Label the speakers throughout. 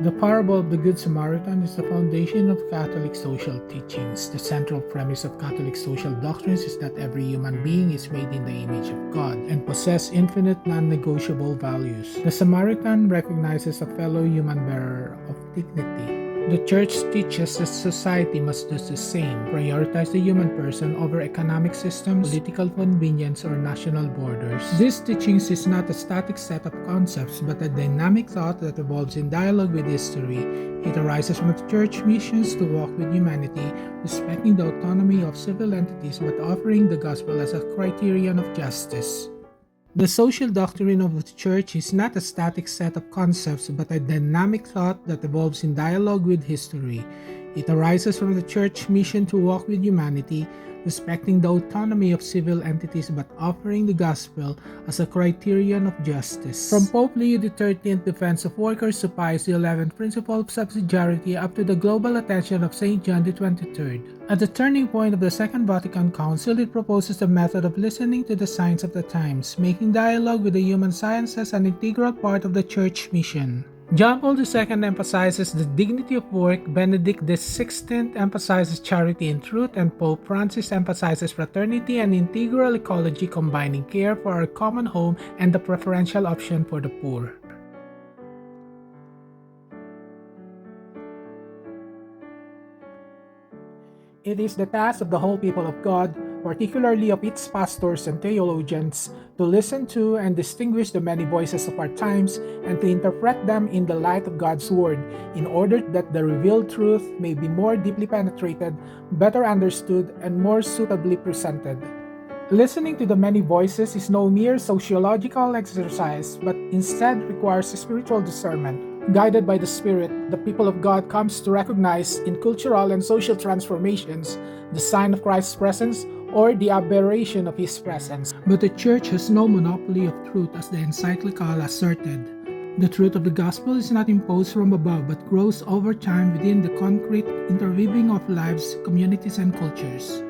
Speaker 1: The parable of the Good Samaritan is the foundation of Catholic social teachings. The central premise of Catholic social doctrines is that every human being is made in the image of God and possess infinite non-negotiable values. The Samaritan recognizes a fellow human bearer of dignity. The Church teaches that society must do the same, prioritize the human person over economic systems, political convenience, or national borders. This teachings is not a static set of concepts, but a dynamic thought that evolves in dialogue with history. It arises from the Church missions to walk with humanity, respecting the autonomy of civil entities but offering the gospel as a criterion of justice. The social doctrine of the Church is not a static set of concepts but a dynamic thought that evolves in dialogue with history. It arises from the Church mission to walk with humanity, respecting the autonomy of civil entities but offering the gospel as a criterion of justice. From Pope Leo XIII defense of workers to Pius XI principle of subsidiarity up to the global attention of St. John XXIII. At the turning point of the Second Vatican Council, it proposes the method of listening to the signs of the times, making dialogue with the human sciences an integral part of the Church mission. John Paul II emphasizes the dignity of work, Benedict XVI emphasizes charity and truth, and Pope Francis emphasizes fraternity and integral ecology, combining care for our common home and the preferential option for the poor. It is the task of the whole people of God, particularly of its pastors and theologians, to listen to and distinguish the many voices of our times and to interpret them in the light of God's Word, in order that the revealed truth may be more deeply penetrated, better understood, and more suitably presented. Listening to the many voices is no mere sociological exercise, but instead requires spiritual discernment. Guided by the Spirit, the people of God comes to recognize in cultural and social transformations the sign of Christ's presence or the aberration of His presence. But the Church has no monopoly of truth, as the encyclical asserted. The truth of the gospel is not imposed from above but grows over time within the concrete interweaving of lives, communities, and cultures.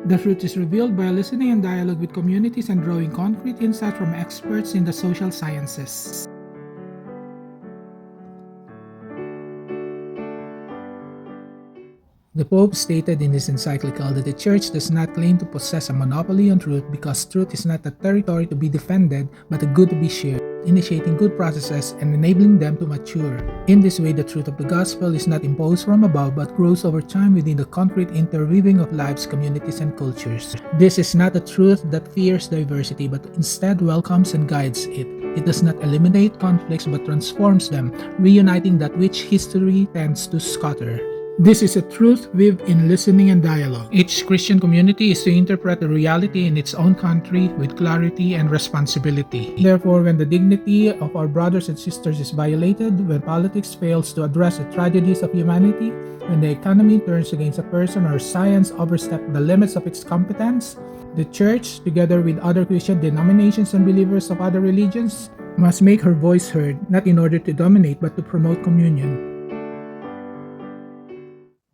Speaker 1: The truth is revealed by listening and dialogue with communities and drawing concrete insight from experts in the social sciences. The Pope stated in his encyclical that the Church does not claim to possess a monopoly on truth because truth is not a territory to be defended but a good to be shared, initiating good processes and enabling them to mature. In this way, the truth of the gospel is not imposed from above but grows over time within the concrete interweaving of lives, communities, and cultures. This is not a truth that fears diversity but instead welcomes and guides it. It does not eliminate conflicts but transforms them, reuniting that which history tends to scatter. This is a truth weaved in listening and dialogue. Each Christian community is to interpret the reality in its own country with clarity and responsibility. Therefore, when the dignity of our brothers and sisters is violated, when politics fails to address the tragedies of humanity, when the economy turns against a person or science oversteps the limits of its competence, the Church, together with other Christian denominations and believers of other religions, must make her voice heard, not in order to dominate but to promote communion.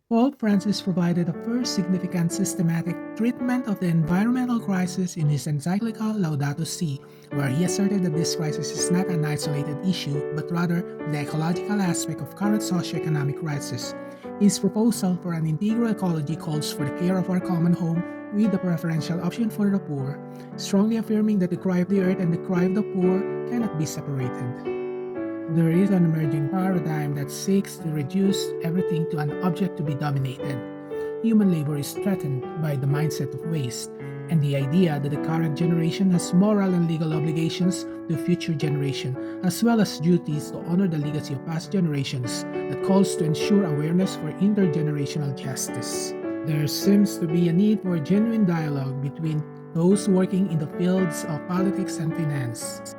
Speaker 1: Pope Francis provided a first significant systematic treatment of the environmental crisis in his encyclical Laudato Si, where he asserted that this crisis is not an isolated issue, but rather the ecological aspect of current socio-economic crisis. His proposal for an integral ecology calls for the care of our common home with the preferential option for the poor, strongly affirming that the cry of the earth and the cry of the poor cannot be separated. There is an emerging paradigm that seeks to reduce everything to an object to be dominated. Human labor is threatened by the mindset of waste, and the idea that the current generation has moral and legal obligations to future generation, as well as duties to honor the legacy of past generations, that calls to ensure awareness for intergenerational justice. There seems to be a need for genuine dialogue between those working in the fields of politics and finance.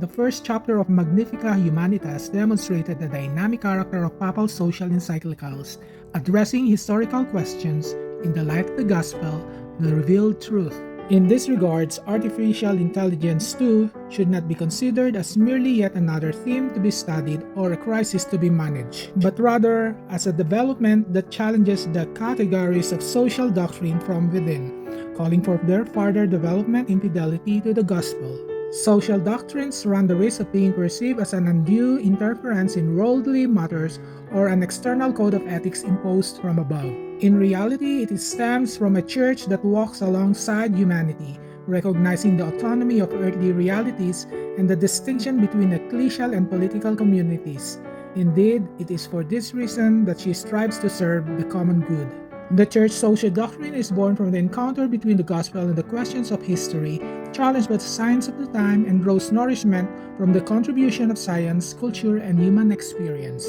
Speaker 1: The first chapter of Magnifica, Humanitas demonstrated the dynamic character of papal social encyclicals, addressing historical questions in the light of the gospel, the revealed truth. In this regards, artificial intelligence too should not be considered as merely yet another theme to be studied or a crisis to be managed, but rather as a development that challenges the categories of social doctrine from within. calling for their further development in fidelity to the gospel. Social doctrines run the risk of being perceived as an undue interference in worldly matters or an external code of ethics imposed from above. In reality, it stems from a church that walks alongside humanity, recognizing the autonomy of earthly realities and the distinction between ecclesial and political communities. Indeed, it is for this reason that she strives to serve the common good. The church social doctrine is born from the encounter between the gospel and the questions of history, challenged by the science of the time, and draws nourishment from the contribution of science, culture, and human experience.